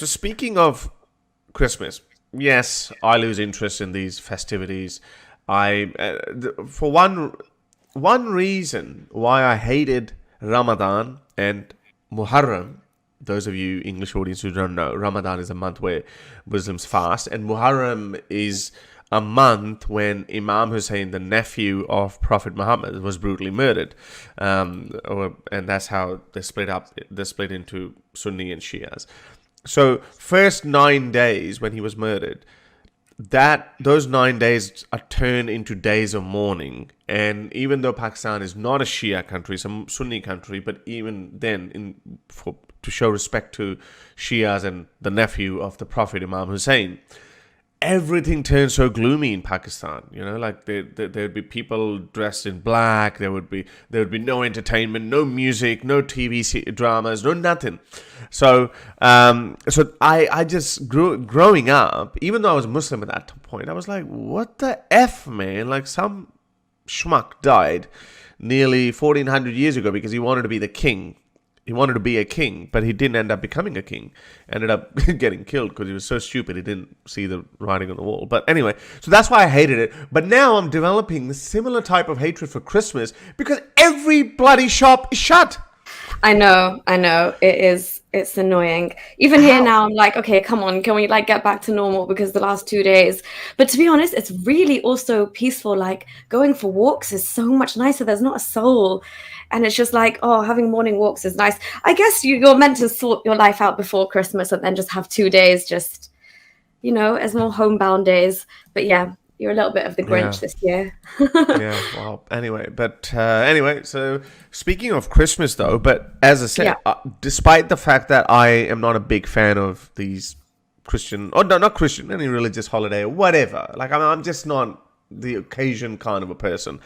So speaking of Christmas, yes, I lose interest in these festivities. For one reason why I hated Ramadan and Muharram. Those of you English audience who don't know, Ramadan is a month where Muslims fast, and Muharram is a month when Imam Hussein, the nephew of Prophet Muhammad, was brutally murdered, and that's how they split up. They split into Sunni and Shias. So, first 9 days when he was murdered, those 9 days are turned into days of mourning. And even though Pakistan is not a Shia country, it's a Sunni country, but even then, to show respect to Shias and the nephew of the Prophet Imam Hussein, everything turns so gloomy in Pakistan. Like there'd be people dressed in black. There would be no entertainment, no music, no TV dramas, no nothing. So I just growing up, even though I was Muslim at that point, I was like, what the F, man? Like some schmuck died nearly 1400 years ago because he wanted to be the king. He wanted to be a king, but he didn't end up becoming a king. Ended up getting killed because he was so stupid he didn't see the writing on the wall. But anyway, so that's why I hated it. But now I'm developing a similar type of hatred for Christmas because every bloody shop is shut. I know. It's annoying. Even here now, I'm like, okay, come on, can we like get back to normal because the last 2 days. But to be honest, it's really also peaceful. Like going for walks is so much nicer. There's not a soul. And it's just like, oh, having morning walks is nice. I guess you're meant to sort your life out before Christmas and then just have 2 days just, as more homebound days. But yeah, you're a little bit of the Grinch this year. Yeah, well, anyway, so speaking of Christmas though, but as I said, despite the fact that I am not a big fan of these Christian, or no, not Christian, any religious holiday or whatever, like I'm just not the occasion kind of a person.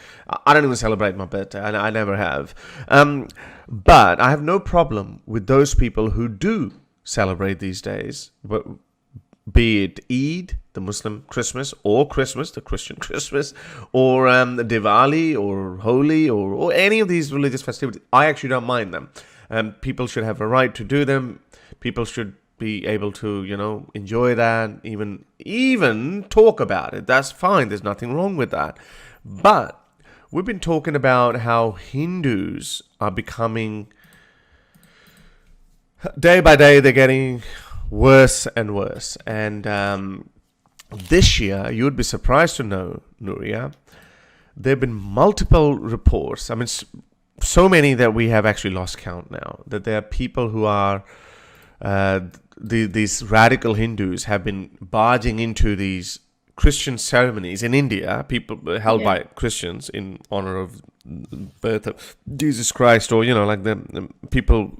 I don't even celebrate my birthday. I never have. But I have no problem with those people who do celebrate these days, but be it Eid, the Muslim Christmas, or Christmas, the Christian Christmas, or Diwali, or Holi, or any of these religious festivities. I actually don't mind them. People should have a right to do them. People should be able to, enjoy that, even talk about it. That's fine. There's nothing wrong with that. But we've been talking about how Hindus are becoming, day by day, they're getting worse and worse. And this year, you would be surprised to know, Nuria, there have been multiple reports. I mean, so many that we have actually lost count now, that there are people who are these radical Hindus have been barging into these Christian ceremonies in India, people held by Christians in honor of the birth of Jesus Christ, or like the people,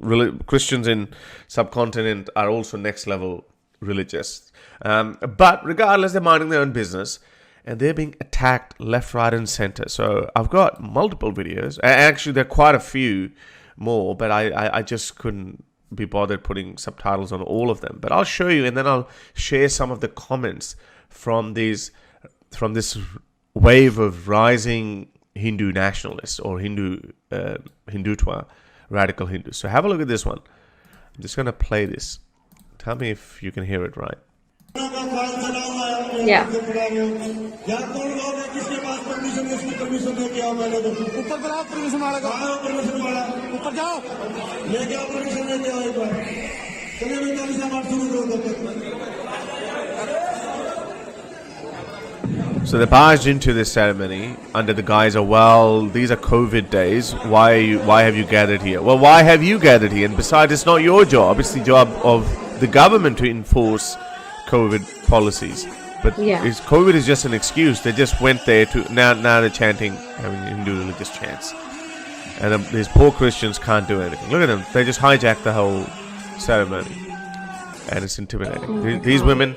Christians in subcontinent are also next level religious. But regardless, they're minding their own business, and they're being attacked left, right, and center. So I've got multiple videos. Actually, there are quite a few more, but I just couldn't be bothered putting subtitles on all of them. But I'll show you, and then I'll share some of the comments from this wave of rising Hindu nationalists or Hindutva, radical Hindus. So have a look at this one. I'm just going to play this. Tell me if you can hear it right. Yeah. So they barged into this ceremony under the guise of, well, these are COVID days. Why have you gathered here? Well, why have you gathered here? And besides, it's not your job. It's the job of the government to enforce COVID policies. But COVID is just an excuse. They just went there to now they're chanting, having Hindu religious chants, and these poor Christians can't do anything. Look at them; they just hijacked the whole ceremony, and it's intimidating. These women.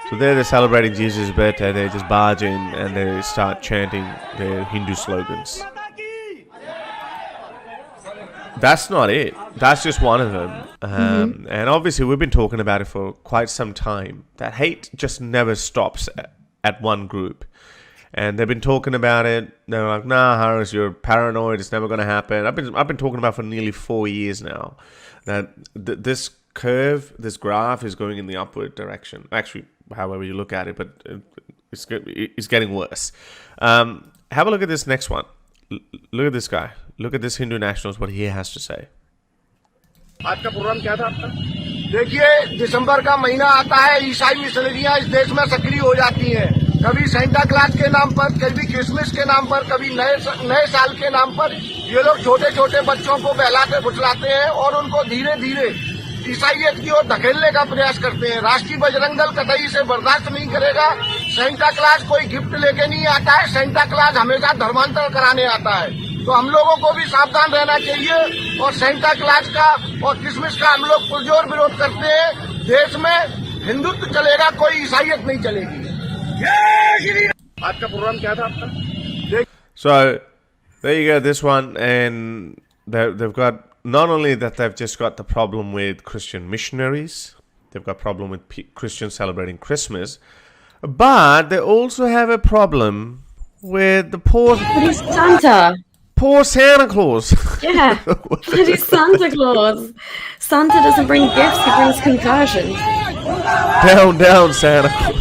So they're celebrating Jesus' birthday. They just barge in and they start chanting their Hindu slogans. That's not it. That's just one of them. And obviously we've been talking about it for quite some time. That hate just never stops at one group. And they've been talking about it. They're like, nah, Harass, you're paranoid. It's never going to happen. I've been talking about for nearly 4 years now that this curve, this graph is going in the upward direction. Actually, however you look at it, but it's getting worse. Have a look at this next one. Look at this guy. Look at this Hindu nationalist, what he has to say. आज का programme क्या था आपका? देखिए, दिसंबर का महीना आता है, ईसाई मिशनरियां इस देश में सक्रिय हो जाती हैं। कभी सेंटा क्लॉज के नाम पर, कभी क्रिसमस के नाम पर, कभी नए साल के नाम पर ये लोग छोटे छोटे बच्चों को बहलाते फुसलाते हैं और उनको धीरे धीरे ईसाइयत की ओर धकेलने का प्रयास करते हैं। राष्ट्रीय बजरंग दल कतई इसे बर्दाश्त नहीं करेगा। सेंटा क्लॉज कोई गिफ्ट लेके नहीं आता है, सेंटा क्लॉज हमेशा धर्मांतर कराने आता है। तो हम लोगों को भी सावधान रहना चाहिए और सेंटा क्लॉज का और क्रिसमस का हम लोग पुरजोर विरोध करते हैं। देश में हिंदुत्व चलेगा, कोई ईसाइयत नहीं चलेगी। आज का प्रोग्राम क्या था आपका? So there you go, this one, and they've got, not only that they've just got the problem with Christian missionaries, they've got a problem with Christians celebrating Christmas, but they also have a problem with the poor Santa. Poor Santa Claus. Yeah, bloody Santa Claus. Santa doesn't bring gifts, he brings conversion. Down, Santa Claus.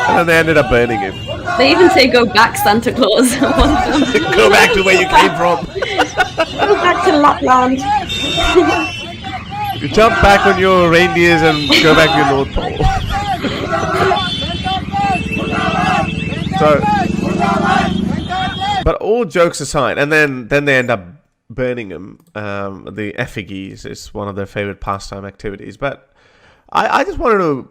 And then they ended up burning him. They even say go back, Santa Claus. Go back to where you came from. Go back to Lapland. You jump back on your reindeers and go back to your North Pole. But all jokes aside, and then they end up burning him. The effigies is one of their favorite pastime activities. But I just wanted to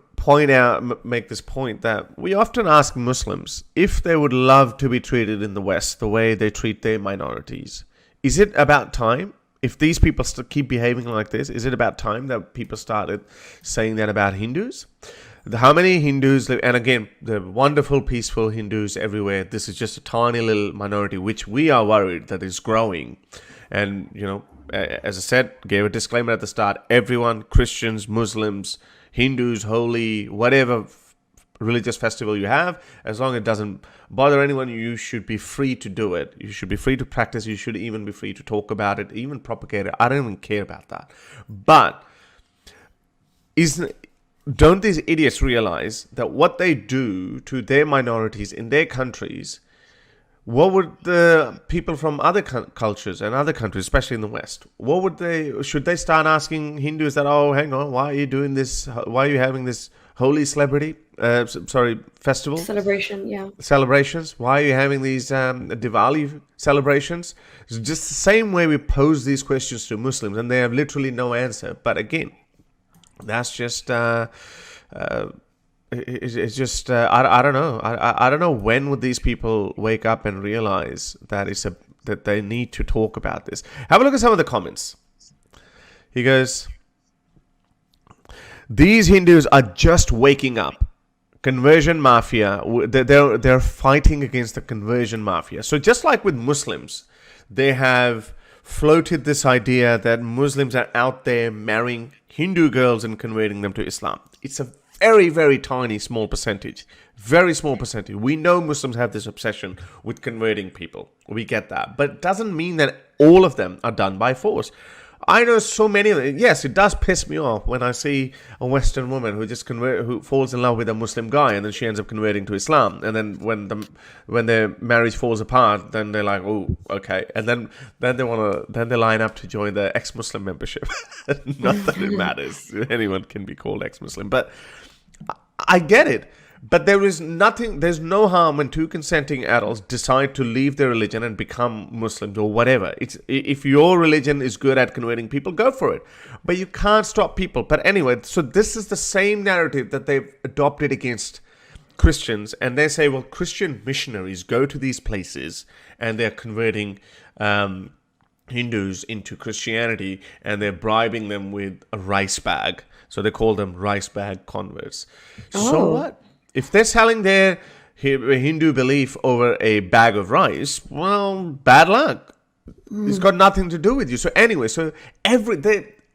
make this point that we often ask Muslims if they would love to be treated in the West the way they treat their minorities. Is it about time? If these people keep behaving like this, is it about time that people started saying that about Hindus? How many Hindus live? And again, the wonderful, peaceful Hindus everywhere. This is just a tiny little minority, which we are worried that is growing. And, as I said, gave a disclaimer at the start, everyone, Christians, Muslims, Hindus, holy, whatever religious festival you have, as long as it doesn't bother anyone, you should be free to do it. You should be free to practice. You should even be free to talk about it, even propagate it. I don't even care about that. But don't these idiots realize that what they do to their minorities in their countries, what would the people from other cultures and other countries, especially in the West, should they start asking Hindus that, oh, hang on, why are you doing this? Why are you having this holy festival? Celebration, yeah. Celebrations. Why are you having these Diwali celebrations? It's just the same way we pose these questions to Muslims, and they have literally no answer. But again, that's just it's just I don't know. I don't know when would these people wake up and realize that that they need to talk about this. Have a look at some of the comments. He goes, these Hindus are just waking up. Conversion mafia. They're fighting against the conversion mafia. So just like with Muslims, they have floated this idea that Muslims are out there marrying Hindu girls and converting them to Islam. It's a very, very tiny, small percentage. Very small percentage. We know Muslims have this obsession with converting people. We get that. But it doesn't mean that all of them are done by force. I know so many of them. Yes, it does piss me off when I see a Western woman who falls in love with a Muslim guy and then she ends up converting to Islam. And then when their marriage falls apart, then they're like, oh, okay. And then they line up to join the ex-Muslim membership. Not that it matters. Anyone can be called ex-Muslim, but I get it. But there's no harm when two consenting adults decide to leave their religion and become Muslims or whatever. If your religion is good at converting people, go for it. But you can't stop people. But anyway, so this is the same narrative that they've adopted against Christians. And they say, well, Christian missionaries go to these places and they're converting Hindus into Christianity and they're bribing them with a rice bag. So they call them rice bag converts. Oh. So what? If they're selling their Hindu belief over a bag of rice, well, bad luck. It's got nothing to do with you. So anyway,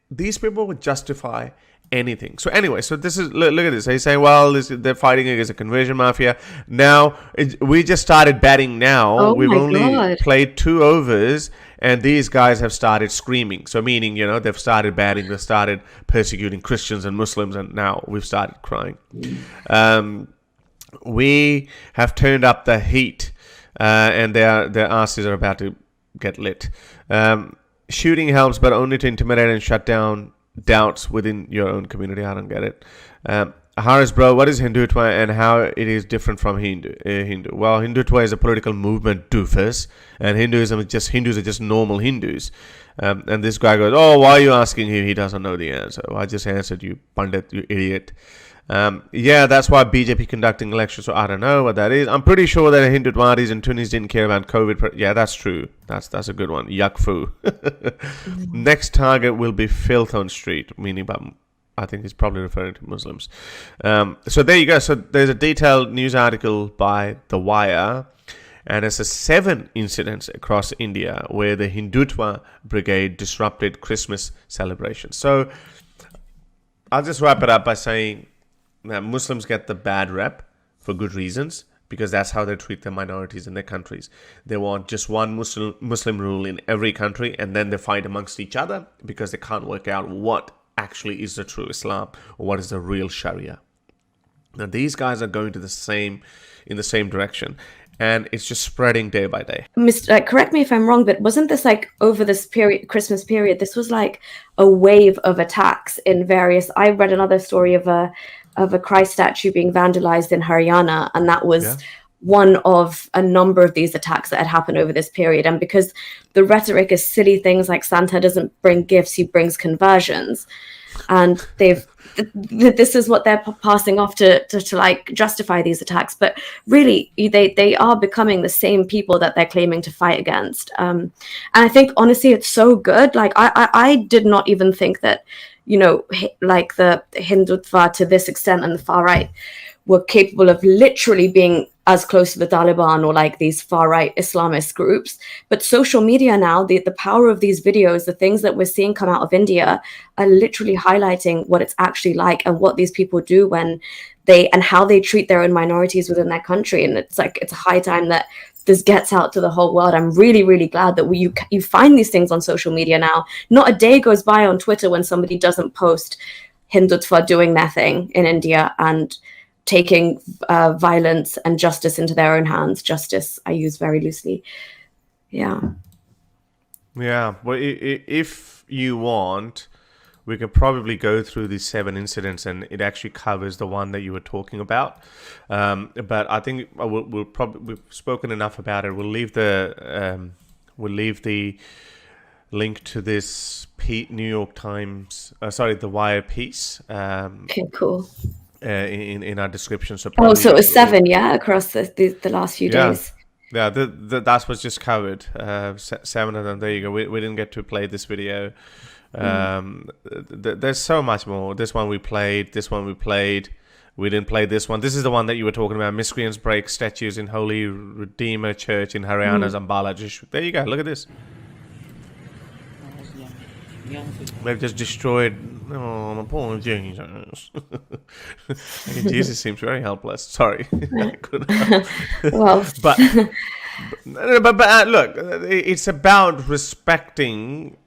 these people would justify anything. So anyway, so this is look at this. They say, well, they're fighting against a conversion mafia. Now we just started batting. Now Oh we've my only God. played 2 overs, and these guys have started screaming. So meaning, they've started batting. They started persecuting Christians and Muslims, and now we've started crying. We have turned up the heat, and their asses are about to get lit. Shooting helps, but only to intimidate and shut down doubts within your own community. I don't get it. Harass, bro, what is Hindutva and how it is different from Hindu? Well, Hindutva is a political movement, doofus, and Hindus are just normal Hindus. And this guy goes, oh, why are you asking him? He doesn't know the answer. Well, I just answered you, pundit, you idiot. Yeah, that's why BJP conducting elections. So I don't know what that is. I'm pretty sure that Hindutwadis and Tunis didn't care about COVID. Yeah, that's true. That's a good one. Yuck foo. Next target will be filth on street, meaning I think he's probably referring to Muslims. So there you go. So there's a detailed news article by The Wire, and it's 7 incidents across India where the Hindutva brigade disrupted Christmas celebrations. So I'll just wrap it up by saying that Muslims get the bad rep for good reasons, because that's how they treat the minorities in their countries. They want just one Muslim rule in every country, and then they fight amongst each other because they can't work out what actually is the true Islam or what is the real Sharia. Now these guys are going in the same direction, and it's just spreading day by day. Correct me if I'm wrong, but wasn't this like over this Christmas period? This was like a wave of attacks in various. I read another story of a Christ statue being vandalized in Haryana, and that was one of a number of these attacks that had happened over this period. And because the rhetoric is silly things like Santa doesn't bring gifts, he brings conversions, and this is what they're passing off to like justify these attacks. But really, they are becoming the same people that they're claiming to fight against. And I think honestly, it's so good. Like I did not even think that, like the Hindutva to this extent and the far right were capable of literally being as close to the Taliban or like these far right Islamist groups. But social media now, the power of these videos, the things that we're seeing come out of India are literally highlighting what it's actually like and what these people do when and how they treat their own minorities within their country. And it's a high time that this gets out to the whole world. I'm really, really glad that you find these things on social media now. Not a day goes by on Twitter when somebody doesn't post Hindutva doing their thing in India and taking violence and justice into their own hands. Justice, I use very loosely. Yeah. Yeah. Well, if you want, we could probably go through these 7 incidents, and it actually covers the one that you were talking about. But I think we've spoken enough about it. We'll leave the link to this New York Times, The Wire piece. Okay, cool. In our description. So so it was 7, across the last few days. Yeah, that's what's just covered. 7 of them. There you go. We didn't get to play this video. There's so much more. This one we played. We didn't play this one. This is the one that you were talking about. Miscreants break statues in Holy Redeemer Church in Haryana's Ambala district. There you go. Look at this. They've just destroyed. Oh, my poor Jesus. Jesus seems very helpless. Sorry. Well, but look, it's about respecting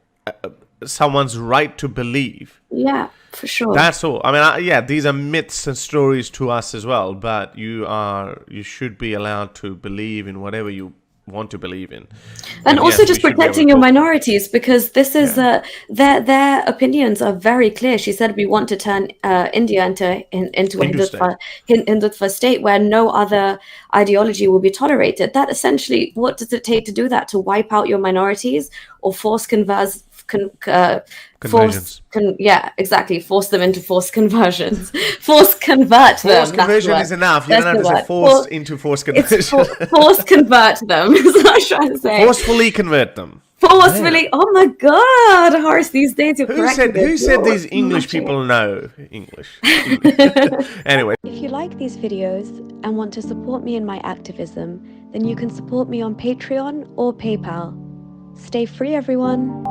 someone's right to believe. Yeah, for sure. That's all. I mean, these are myths and stories to us as well. But you should be allowed to believe in whatever you want to believe in, and also just protecting your minorities, because this is their opinions are very clear. She said we want to turn India into a Hindutva state where no other ideology will be tolerated. That essentially, what does it take to do that? To wipe out your minorities or force conversions? Force them into forced conversions. Force convert them. Forced conversion is enough. You don't have to say forced into forced conversion. Force convert them is what I was trying to say. Forcefully convert them. Forcefully. Oh my God, Horace, these days you're correct. Who said these English people know English? Anyway. If you like these videos and want to support me in my activism, then you can support me on Patreon or PayPal. Stay free, everyone.